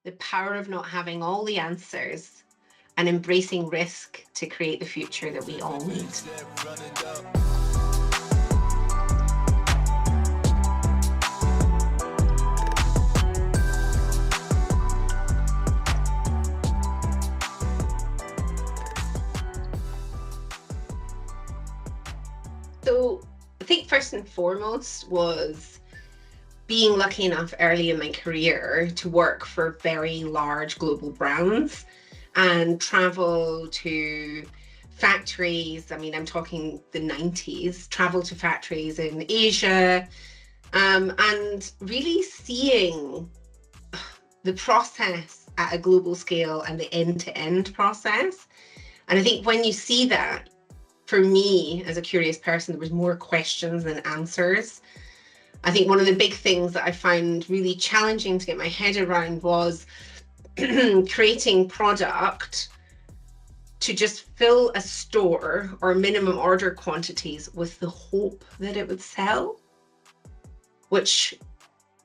the power of not having all the answers, and embracing risk to create the future that we all need. So I think first and foremost was being lucky enough early in my career to work for very large global brands and travel to factories. I mean, I'm talking the 90s, travel to factories in Asia, and really seeing the process at a global scale and the end-to-end process. And I think when you see that, for me, as a curious person, there was more questions than answers. I think one of the big things that I found really challenging to get my head around was creating product to just fill a store or minimum order quantities with the hope that it would sell, which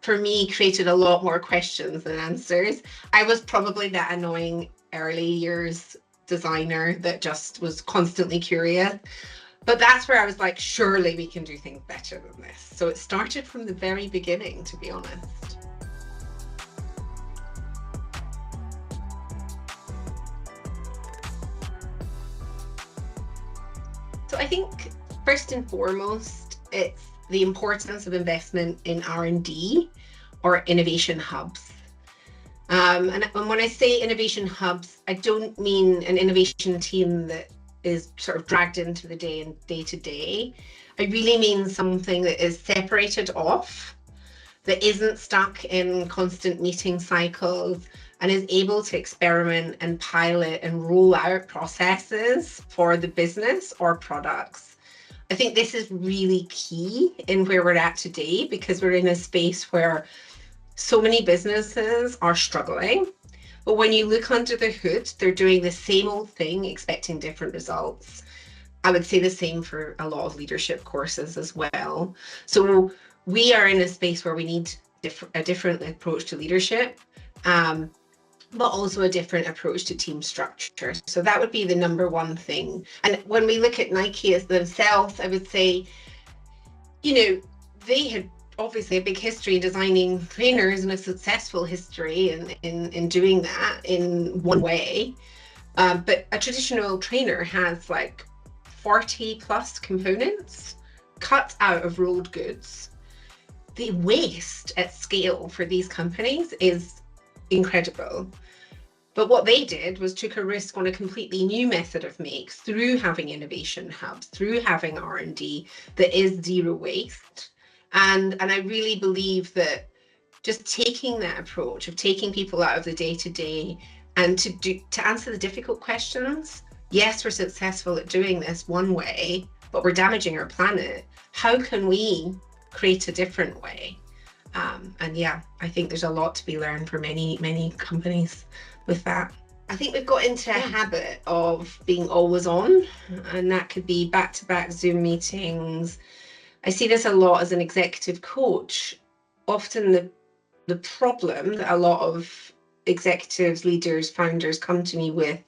for me created a lot more questions than answers. I was probably that annoying early years designer that just was constantly curious. But that's where I was like, surely we can do things better than this. So it started from the very beginning, to be honest. So I think first and foremost, it's the importance of investment in R&D or innovation hubs. And when I say innovation hubs, I don't mean an innovation team that is sort of dragged into the day to day. I really mean something that is separated off, that isn't stuck in constant meeting cycles, and is able to experiment and pilot and roll out processes for the business or products. I think this is really key in where we're at today, because we're in a space where so many businesses are struggling, but when you look under the hood, they're doing the same old thing, expecting different results. I would say the same for a lot of leadership courses as well. So we are in a space where we need a different approach to leadership, but also a different approach to team structure. So that would be the number one thing. And when we look at Nike as themselves, I would say, they had obviously a big history in designing trainers and a successful history in doing that in one way. But a traditional trainer has like 40 plus components cut out of rolled goods. The waste at scale for these companies is incredible. But what they did was took a risk on a completely new method of make through having innovation hubs, through having R&D that is zero waste. And I really believe that just taking that approach of taking people out of the day-to-day and to answer the difficult questions. Yes, we're successful at doing this one way, but we're damaging our planet. How can we create a different way? And yeah, I think there's a lot to be learned for many, many companies with that. I think we've got into a habit of being always on, and that could be back-to-back Zoom meetings. I see this a lot as an executive coach. Often the problem that a lot of executives, leaders, founders come to me with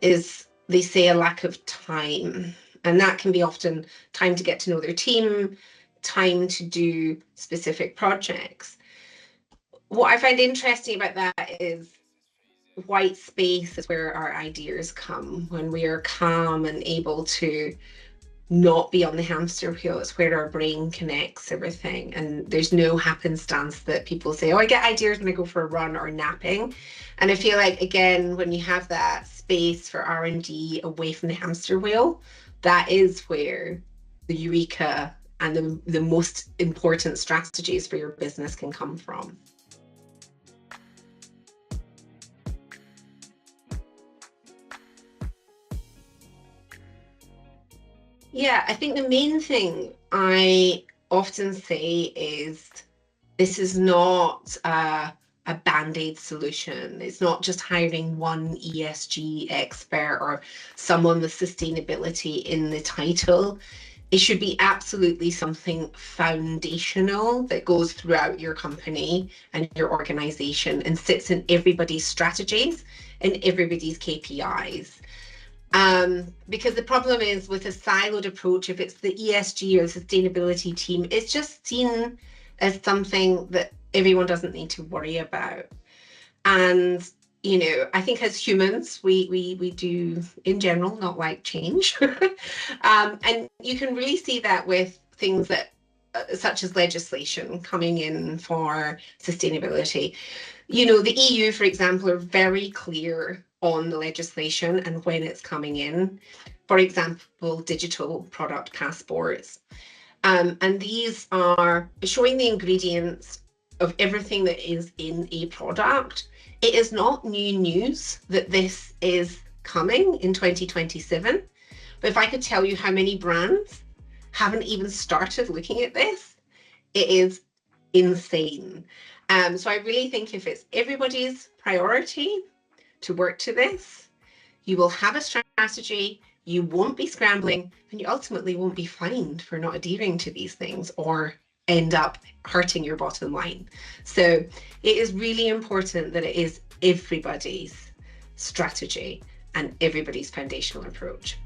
is they say a lack of time. And that can be often time to get to know their team, time to do specific projects. What I find interesting about that is white space is where our ideas come, when we are calm and able to not be on the hamster wheel. It's where our brain connects everything, and there's no happenstance that people say, oh, I get ideas when I go for a run or napping. And I feel like, again, when you have that space for R&D away from the hamster wheel, that is where the eureka and the most important strategies for your business can come from. Yeah, I think the main thing I often say is this is not a band-aid solution. It's not just hiring one ESG expert or someone with sustainability in the title. It should be absolutely something foundational that goes throughout your company and your organization and sits in everybody's strategies and everybody's KPIs. Because the problem is with a siloed approach, if it's the ESG or sustainability team, it's just seen as something that everyone doesn't need to worry about. And I think as humans, we do in general not like change. And you can really see that with things that such as legislation coming in for sustainability. The EU, for example, are very clear on the legislation and when it's coming in. For example, digital product passports. And these are showing the ingredients of everything that is in a product. It is not new news that this is coming in 2027. But if I could tell you how many brands haven't even started looking at this, it is insane. So I really think if it's everybody's priority to work to this, you will have a strategy, you won't be scrambling, and you ultimately won't be fined for not adhering to these things or end up hurting your bottom line. So it is really important that it is everybody's strategy and everybody's foundational approach.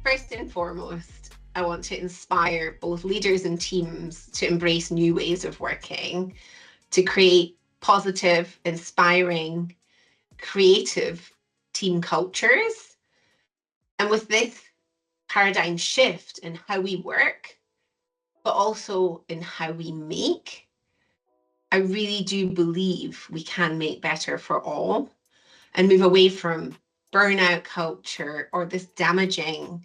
First and foremost, I want to inspire both leaders and teams to embrace new ways of working, to create positive, inspiring, creative team cultures. And with this paradigm shift in how we work, but also in how we make, I really do believe we can make better for all and move away from burnout culture or this damaging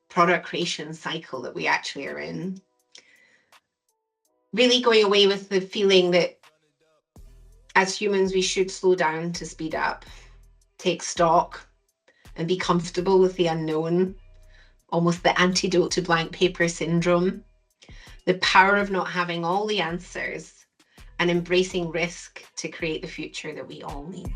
product creation cycle that we actually are in. Really going away with the feeling that as humans, we should slow down to speed up, take stock, and be comfortable with the unknown, almost the antidote to blank paper syndrome, the power of not having all the answers, and embracing risk to create the future that we all need.